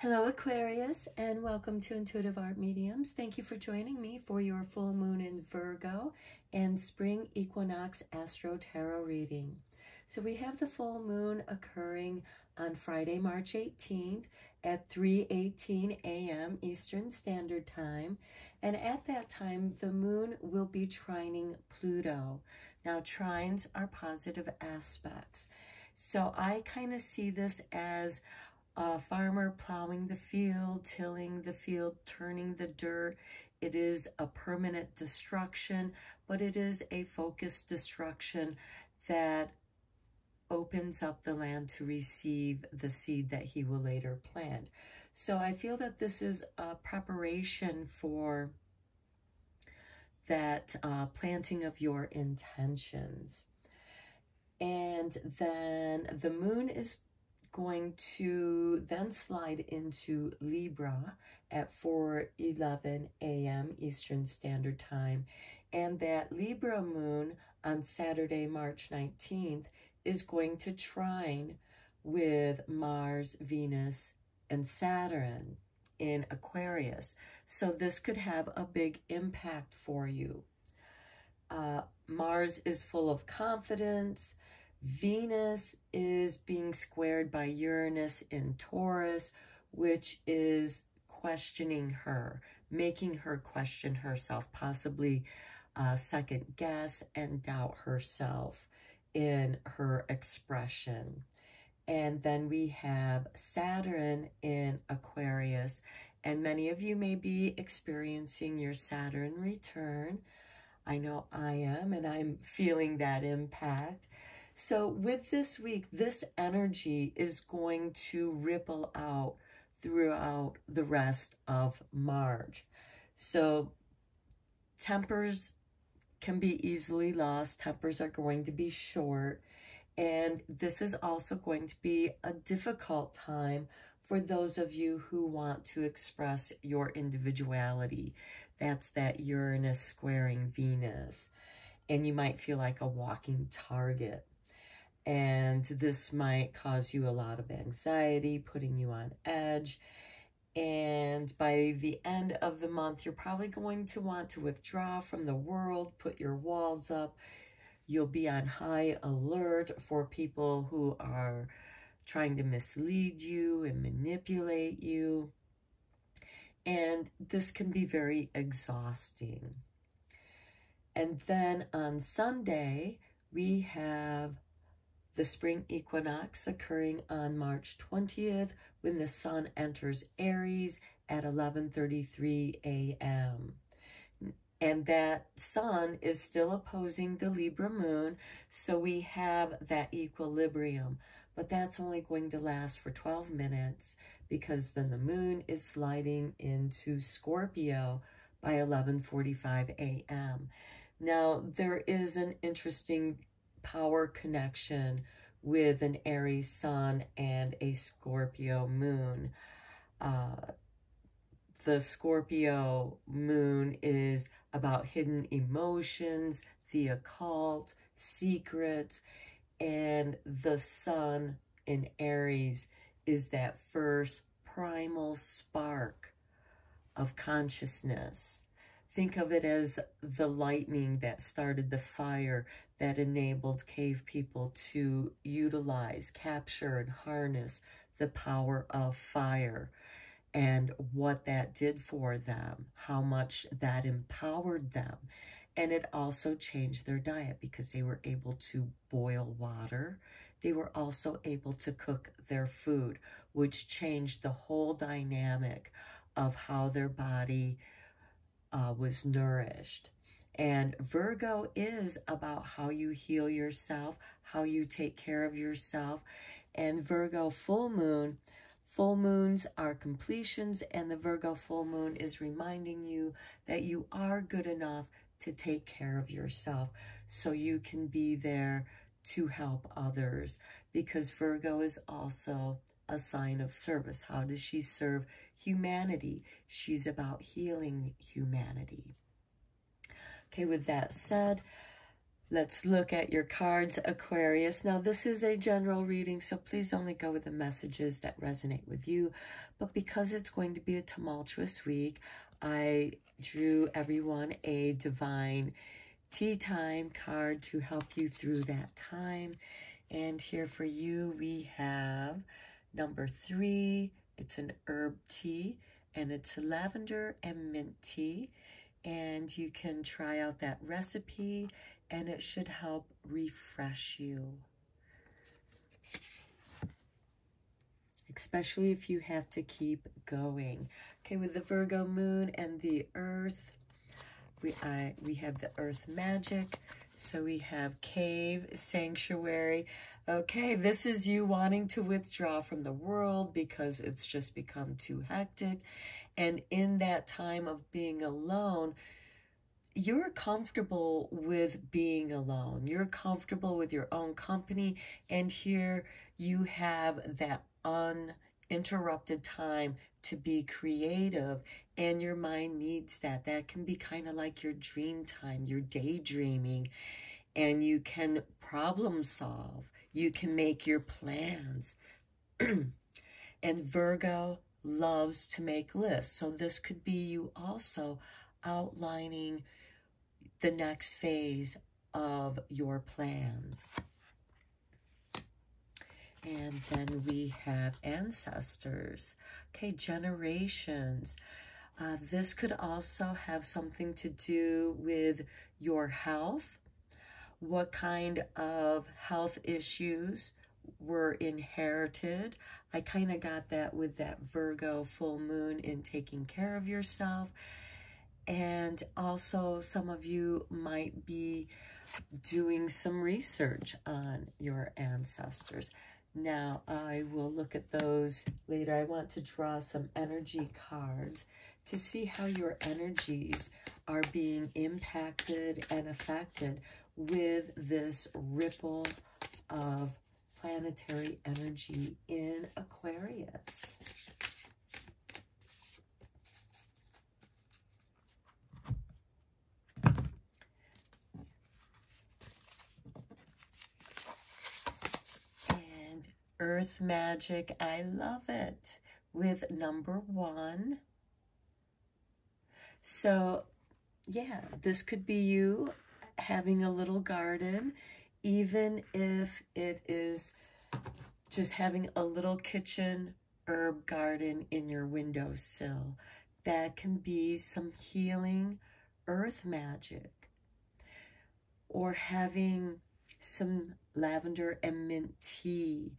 Hello Aquarius, and welcome to Intuitive Art Mediums. Thank you for joining me for your full moon in Virgo and spring Equinox Astro-Tarot reading. So we have the full moon occurring on Friday, March 18th at 3:18 a.m. Eastern Standard Time. And at that time, the moon will be trining Pluto. Now, trines are positive aspects. So I kind of see this as a farmer plowing the field, tilling the field, turning the dirt. It is a permanent destruction, but it is a focused destruction that opens up the land to receive the seed that he will later plant. So I feel that this is a preparation for that planting of your intentions. And then the moon is going to then slide into Libra at 4:11 a.m. Eastern Standard Time. And that Libra moon on Saturday, March 19th, is going to trine with Mars, Venus, and Saturn in Aquarius. So this could have a big impact for you. Mars is full of confidence. Venus is being squared by Uranus in Taurus, which is questioning her, making her question herself, possibly second guess and doubt herself in her expression. And then we have Saturn in Aquarius, and many of you may be experiencing your Saturn return. I know I am, and I'm feeling that impact. So with this week, this energy is going to ripple out throughout the rest of March. So tempers can be easily lost. Tempers are going to be short. And this is also going to be a difficult time for those of you who want to express your individuality. That's that Uranus squaring Venus. And you might feel like a walking target. And this might cause you a lot of anxiety, putting you on edge. And by the end of the month, you're probably going to want to withdraw from the world, put your walls up. You'll be on high alert for people who are trying to mislead you and manipulate you. And this can be very exhausting. And then on Sunday, we have the spring equinox occurring on March 20th when the sun enters Aries at 11:33 a.m. And that sun is still opposing the Libra moon, so we have that equilibrium. But that's only going to last for 12 minutes because then the moon is sliding into Scorpio by 11:45 a.m. Now, there is an interesting power connection with an Aries sun and a Scorpio moon. The Scorpio moon is about hidden emotions, the occult, secrets, and the sun in Aries is that first primal spark of consciousness. Think of it as the lightning that started the fire that enabled cave people to utilize, capture, and harness the power of fire, and what that did for them, how much that empowered them. And it also changed their diet because they were able to boil water. They were also able to cook their food, which changed the whole dynamic of how their body was nourished. And Virgo is about how you heal yourself, how you take care of yourself. And Virgo full moons are completions, and the Virgo full moon is reminding you that you are good enough to take care of yourself so you can be there to help others, because Virgo is also a sign of service. How does she serve humanity? She's about healing humanity. Okay, with that said, Let's look at your cards, Aquarius. Now, this is a general reading, so please only go with the messages that resonate with you. But because it's going to be a tumultuous week, I drew everyone a divine tea time card to help you through that time. And here for you, we have number 3. It's an herb tea, and it's lavender and mint tea. And you can try out that recipe, and it should help refresh you. Especially if you have to keep going. Okay, with the Virgo moon and the earth, we have the earth magic. So we have cave, sanctuary. Okay, this is you wanting to withdraw from the world because it's just become too hectic. And in that time of being alone, you're comfortable with being alone. You're comfortable with your own company. And here you have that uninterrupted time to be creative, and your mind needs that. That can be kind of like your dream time, your daydreaming, and you can problem solve. You can make your plans. And Virgo loves to make lists. So this could be you also outlining the next phase of your plans. And then we have ancestors. Okay, generations. This could also have something to do with your health. What kind of health issues were inherited? I kind of got that with that Virgo full moon in taking care of yourself. And also some of you might be doing some research on your ancestors. Now, I will look at those later. I want to draw some energy cards to see how your energies are being impacted and affected with this ripple of planetary energy in Aquarius. Earth magic, I love it, with number 1. So, yeah, this could be you having a little garden, even if it is just having a little kitchen herb garden in your windowsill. That can be some healing earth magic. Or having some lavender and mint tea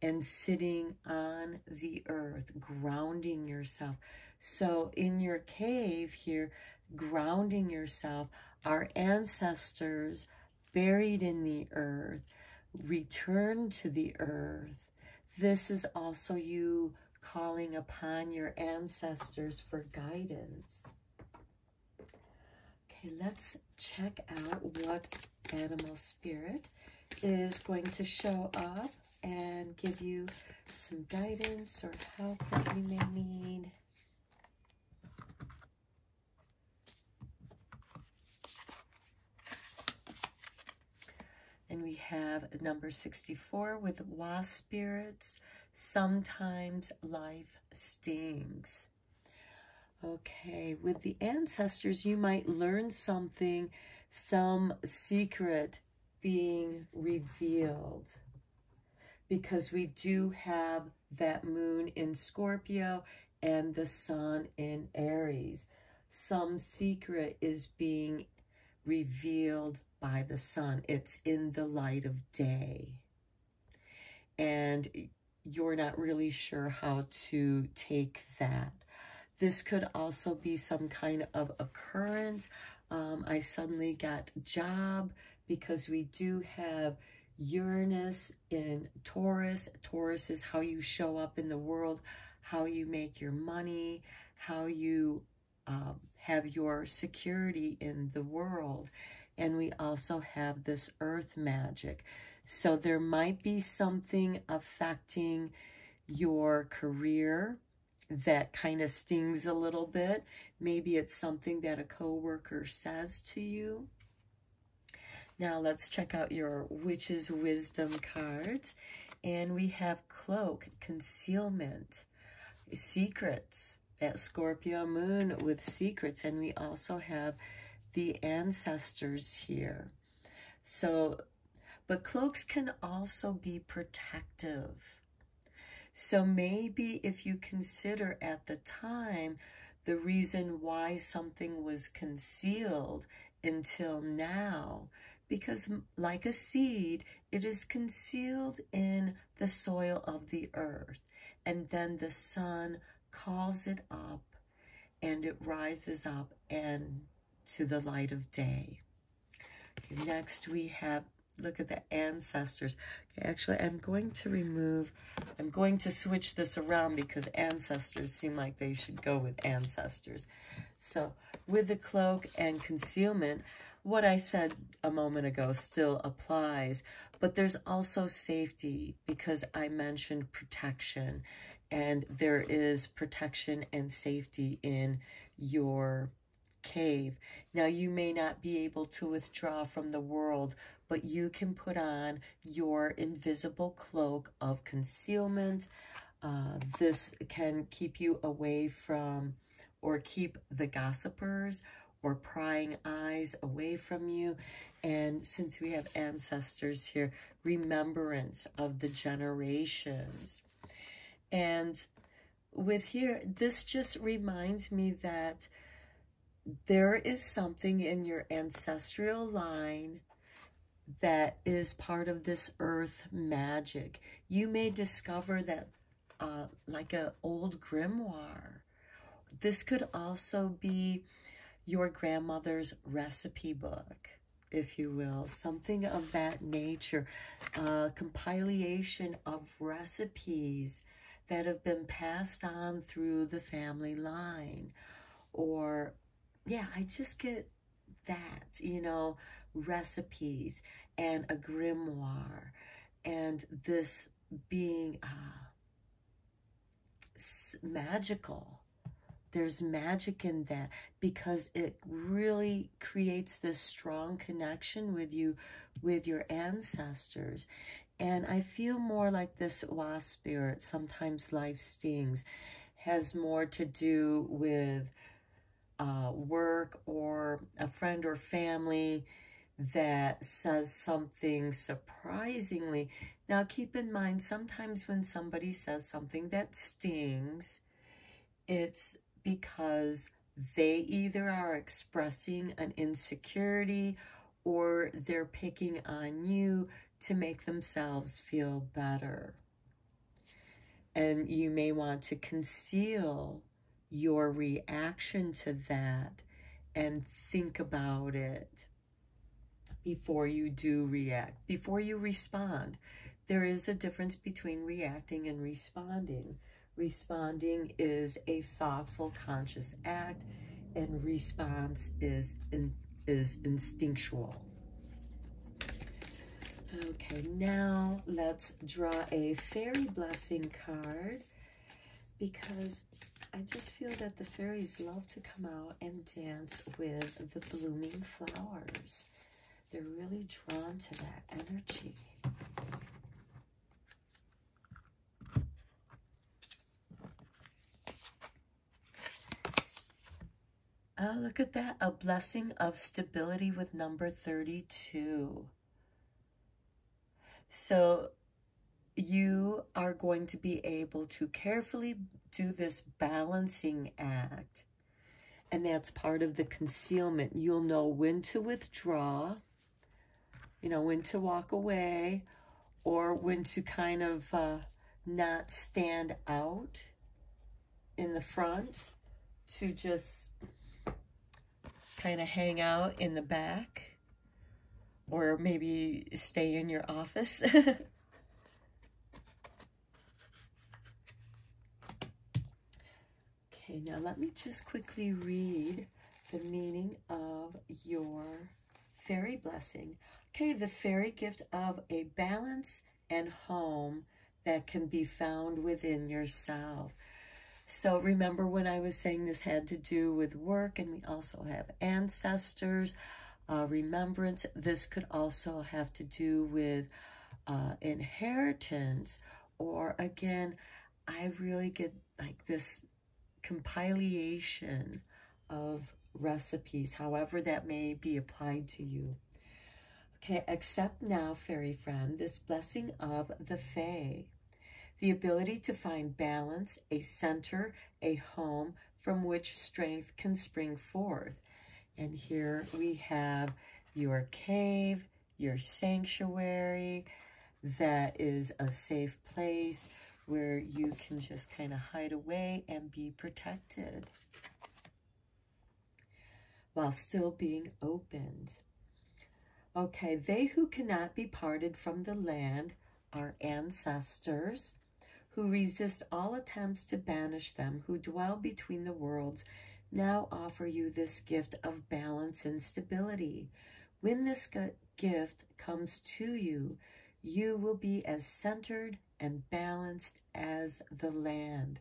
and sitting on the earth, grounding yourself. So in your cave here, grounding yourself, our ancestors buried in the earth, return to the earth. This is also you calling upon your ancestors for guidance. Okay, let's check out what animal spirit is going to show up and give you some guidance or help that you may need. And we have number 64 with wasp spirits. Sometimes life stings. Okay, with the ancestors, you might learn something, some secret being revealed. Because we do have that moon in Scorpio and the sun in Aries. Some secret is being revealed by the sun. It's in the light of day. And you're not really sure how to take that. This could also be some kind of occurrence. I suddenly got job, because we do have Uranus in Taurus. Taurus is how you show up in the world, how you make your money, how you have your security in the world. And we also have this earth magic. So there might be something affecting your career that kind of stings a little bit. Maybe it's something that a coworker says to you. Now let's check out your Witch's Wisdom cards. And we have Cloak, Concealment, Secrets, that Scorpio moon with secrets. And we also have the ancestors here. So, but cloaks can also be protective. So maybe if you consider at the time the reason why something was concealed until now, because like a seed, it is concealed in the soil of the earth, and then the sun calls it up and it rises up and to the light of day. Okay, next we have, look at the ancestors. Okay, actually, I'm going to switch this around because ancestors seem like they should go with ancestors. So with the cloak and concealment, what I said a moment ago still applies, but there's also safety because I mentioned protection, and there is protection and safety in your cave. Now, you may not be able to withdraw from the world, but you can put on your invisible cloak of concealment. This can keep you away from, or keep the gossipers or prying eyes away from you. And since we have ancestors here, remembrance of the generations. And with here, this just reminds me that there is something in your ancestral line that is part of this earth magic. You may discover that like an old grimoire. This could also be your grandmother's recipe book, if you will, something of that nature, a compilation of recipes that have been passed on through the family line. Or, yeah, I just get that, you know, recipes and a grimoire, and this being magical. There's magic in that because it really creates this strong connection with you, with your ancestors. And I feel more like this wasp spirit, sometimes life stings, has more to do with work or a friend or family that says something surprisingly. Now, keep in mind, sometimes when somebody says something that stings, it's because they either are expressing an insecurity or they're picking on you to make themselves feel better. And you may want to conceal your reaction to that and think about it before you do react, before you respond. There is a difference between reacting and responding. Responding is a thoughtful, conscious act, and response is instinctual. Okay, now let's draw a fairy blessing card, because I just feel that the fairies love to come out and dance with the blooming flowers. They're really drawn to that energy. Oh, look at that. A blessing of stability with number 32. So you are going to be able to carefully do this balancing act. And that's part of the concealment. You'll know when to withdraw, you know, when to walk away, or when to kind of not stand out in the front, to just kind of hang out in the back, or maybe stay in your office. Okay, now let me just quickly read the meaning of your fairy blessing. Okay, the fairy gift of a balance and home that can be found within yourself. So remember when I was saying this had to do with work, and we also have ancestors. remembrance. This could also have to do with inheritance, or again, I really get like this compilation of recipes, however that may be applied to you. Okay, accept now, fairy friend, this blessing of the Fae. The ability to find balance, a center, a home from which strength can spring forth. And here we have your cave, your sanctuary, that is a safe place where you can just kind of hide away and be protected while still being opened. Okay, they who cannot be parted from the land are ancestors who resist all attempts to banish them, who dwell between the worlds, now offer you this gift of balance and stability. When this gift comes to you, you will be as centered and balanced as the land,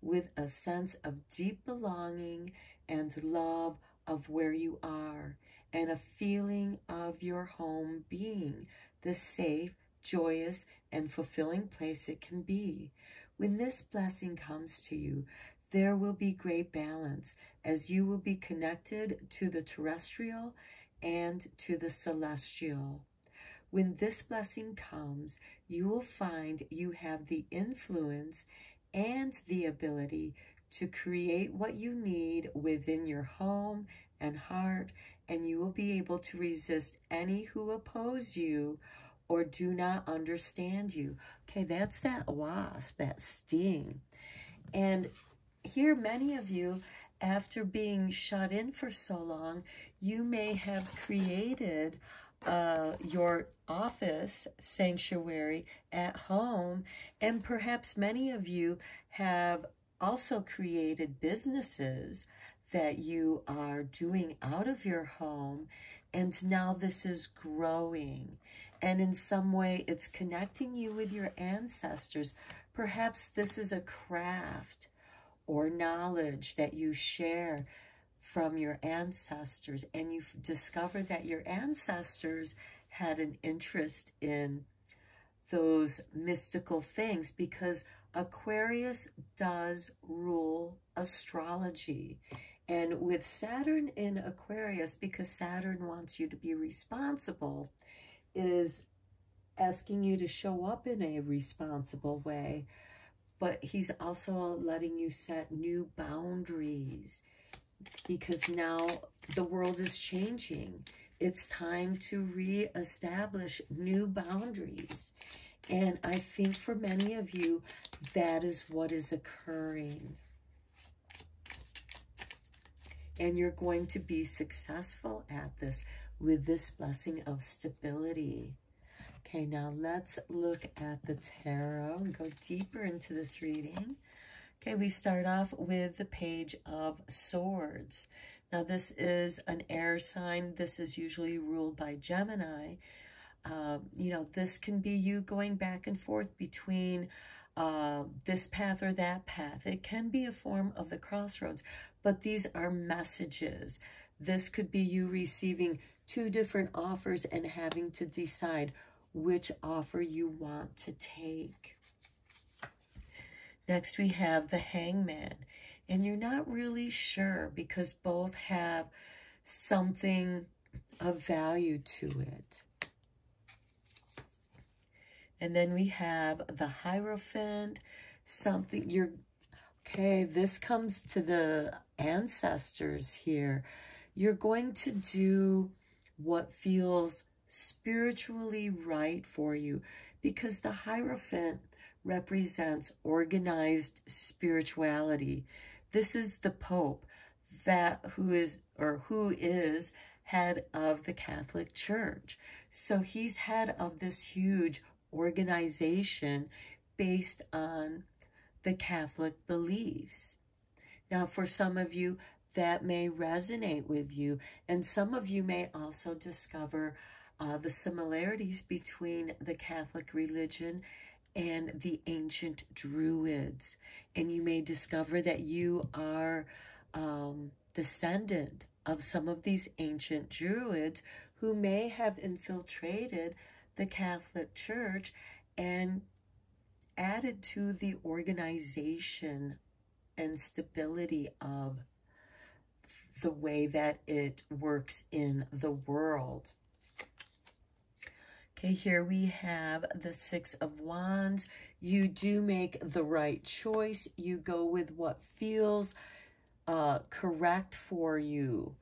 with a sense of deep belonging and love of where you are, and a feeling of your home being the safe, joyous, and fulfilling place it can be. When this blessing comes to you, there will be great balance, as you will be connected to the terrestrial and to the celestial. When this blessing comes, you will find you have the influence and the ability to create what you need within your home and heart, and you will be able to resist any who oppose you or do not understand you. Okay, that's that wasp, that sting. And here, many of you, after being shut in for so long, you may have created your office sanctuary at home, and perhaps many of you have also created businesses that you are doing out of your home, and now this is growing, and in some way it's connecting you with your ancestors. Perhaps this is a craft or knowledge that you share from your ancestors, and you discover that your ancestors had an interest in those mystical things, because Aquarius does rule astrology. And with Saturn in Aquarius, because Saturn wants you to be responsible, is asking you to show up in a responsible way, but he's also letting you set new boundaries, because now the world is changing. It's time to reestablish new boundaries. And I think for many of you, that is what is occurring. And you're going to be successful at this with this blessing of stability. Okay, now let's look at the tarot and go deeper into this reading. Okay, we start off with the Page of Swords. Now, this is an air sign. This is usually ruled by Gemini. You know, this can be you going back and forth between this path or that path. It can be a form of the crossroads, but these are messages. This could be you receiving two different offers and having to decide which offer you want to take. Next, we have the Hangman, and you're not really sure because both have something of value to it. And then we have the Hierophant, something you're, okay, this comes to the ancestors here. You're going to do what feels spiritually right for you, because the Hierophant represents organized spirituality. This is the Pope, that who is head of the Catholic Church. So he's head of this huge organization based on the Catholic beliefs. Now, for some of you, that may resonate with you, and some of you may also discover the similarities between the Catholic religion and the ancient Druids. And you may discover that you are descendant of some of these ancient Druids who may have infiltrated the Catholic Church and added to the organization and stability of the way that it works in the world. Okay, here we have the Six of Wands. You do make the right choice. You go with what feels correct for you.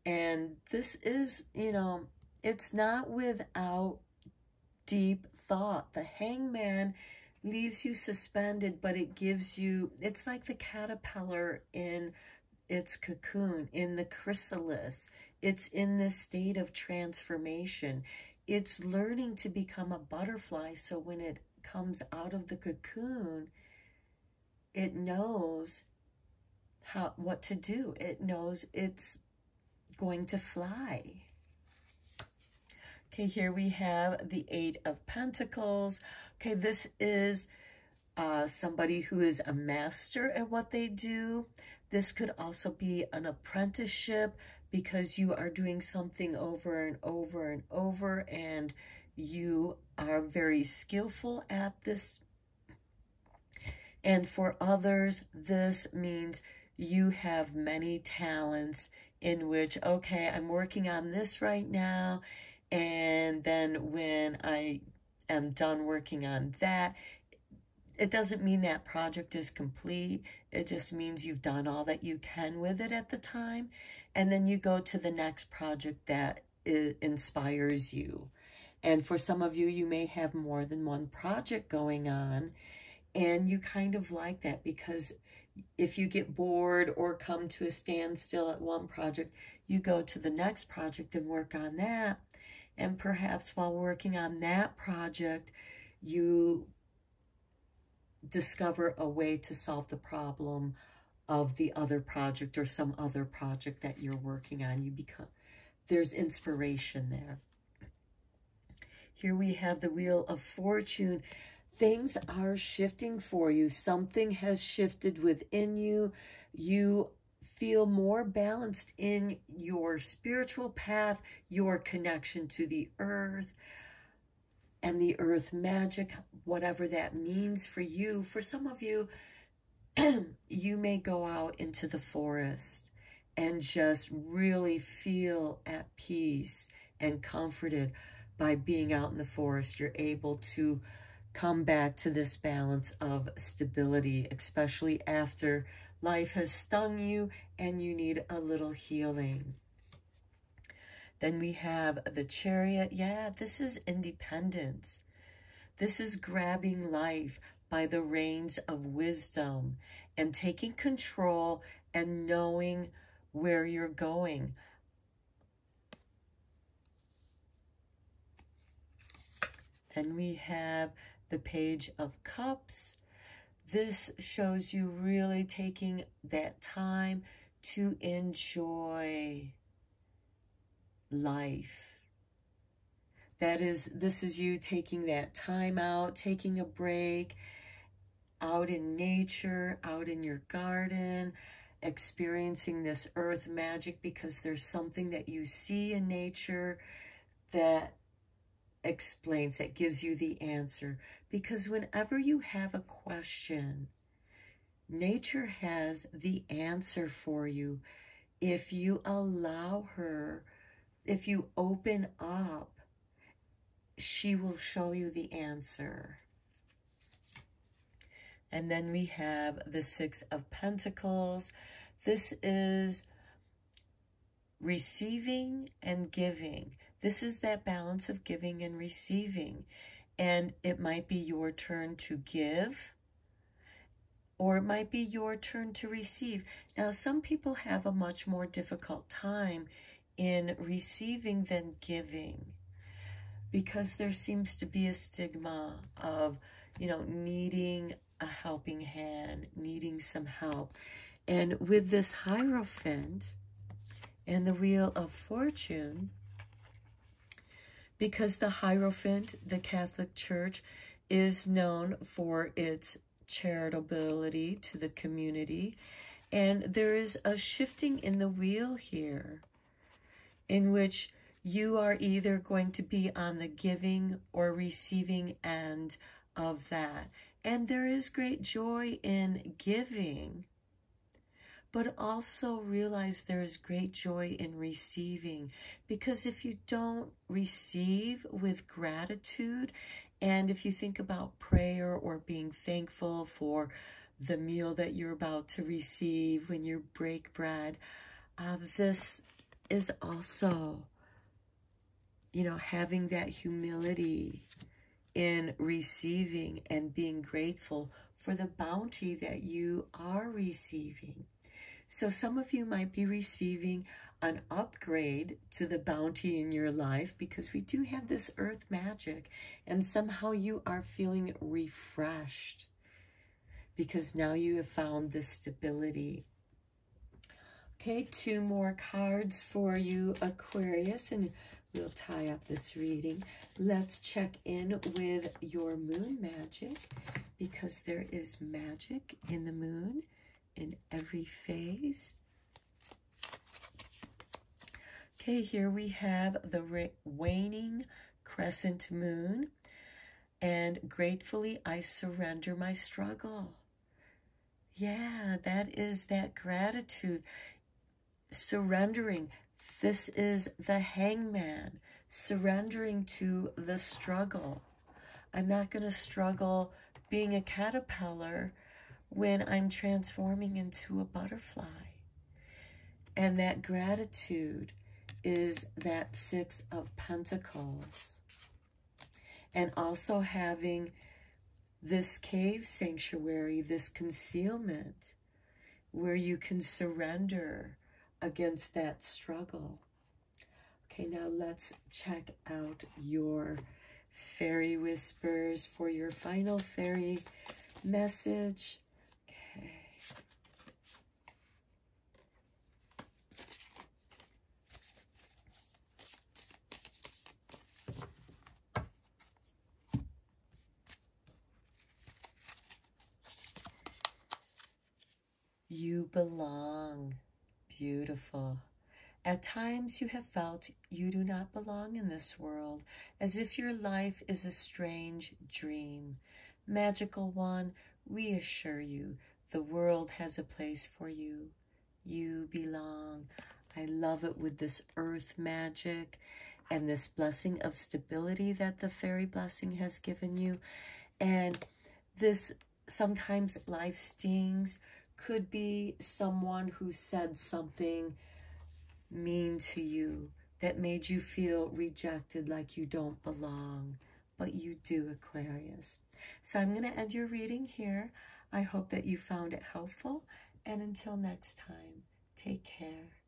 And this is, you know, it's not without deep thought. The Hangman leaves you suspended, but it gives you, it's like the caterpillar in its cocoon, in the chrysalis. It's in this state of transformation. It's learning to become a butterfly, so when it comes out of the cocoon, it knows what to do. It knows it's going to fly. Okay, here we have the Eight of Pentacles. Okay, this is somebody who is a master at what they do. This could also be an apprenticeship, because you are doing something over and over and over, and you are very skillful at this. And for others, this means you have many talents in which, okay, I'm working on this right now, and then when I am done working on that, it doesn't mean that project is complete. It just means you've done all that you can with it at the time. And then you go to the next project that inspires you. And for some of you, you may have more than one project going on. And you kind of like that, because if you get bored or come to a standstill at one project, you go to the next project and work on that. And perhaps while working on that project, you discover a way to solve the problem of the other project or some other project that you're working on. There's inspiration there. Here we have the Wheel of Fortune. Things are shifting for you. Something has shifted within you. You feel more balanced in your spiritual path, your connection to the earth, and the earth magic, whatever that means for you. For some of you, you may go out into the forest and just really feel at peace and comforted by being out in the forest. You're able to come back to this balance of stability, especially after life has stung you and you need a little healing. Then we have the Chariot. Yeah, this is independence. This is grabbing life by the reins of wisdom and taking control and knowing where you're going. Then we have the Page of Cups. This shows you really taking that time to enjoy life. This is you taking that time out, taking a break, out in nature, out in your garden, experiencing this earth magic, because there's something that you see in nature that explains, that gives you the answer. Because whenever you have a question, nature has the answer for you. If you allow her, if you open up, she will show you the answer. And then we have the Six of Pentacles. This is receiving and giving. This is that balance of giving and receiving. And it might be your turn to give, or it might be your turn to receive. Now, some people have a much more difficult time in receiving than giving, because there seems to be a stigma of, you know, needing a helping hand, needing some help. And with this Hierophant and the Wheel of Fortune, because the Hierophant, the Catholic Church, is known for its charitability to the community, and there is a shifting in the wheel here. in which you are either going to be on the giving or receiving end of that. And there is great joy in giving, but also realize there is great joy in receiving, because if you don't receive with gratitude, and if you think about prayer or being thankful for the meal that you're about to receive when you break bread, this is also, you know, having that humility in receiving and being grateful for the bounty that you are receiving. So some of you might be receiving an upgrade to the bounty in your life, because we do have this earth magic, and somehow you are feeling refreshed because now you have found this stability. Okay, 2 more cards for you, Aquarius, and we'll tie up this reading. Let's check in with your moon magic, because there is magic in the moon in every phase. Okay, here we have the waning crescent moon, and gratefully I surrender my struggle. Yeah, that is that gratitude. Surrendering. This is the Hangman, surrendering to the struggle. I'm not going to struggle being a caterpillar when I'm transforming into a butterfly. And that gratitude is that 6 of Pentacles. And also having this cave sanctuary, this concealment, where you can surrender against that struggle. Okay, now let's check out your fairy whispers for your final fairy message. Okay. You belong. Beautiful. At times you have felt you do not belong in this world, as if your life is a strange dream. Magical one, we assure you, the world has a place for you. You belong. I love it with this earth magic and this blessing of stability that the fairy blessing has given you. And this, sometimes life stings, could be someone who said something mean to you that made you feel rejected, like you don't belong, but you do, Aquarius. So I'm going to end your reading here. I hope that you found it helpful, and until next time, take care.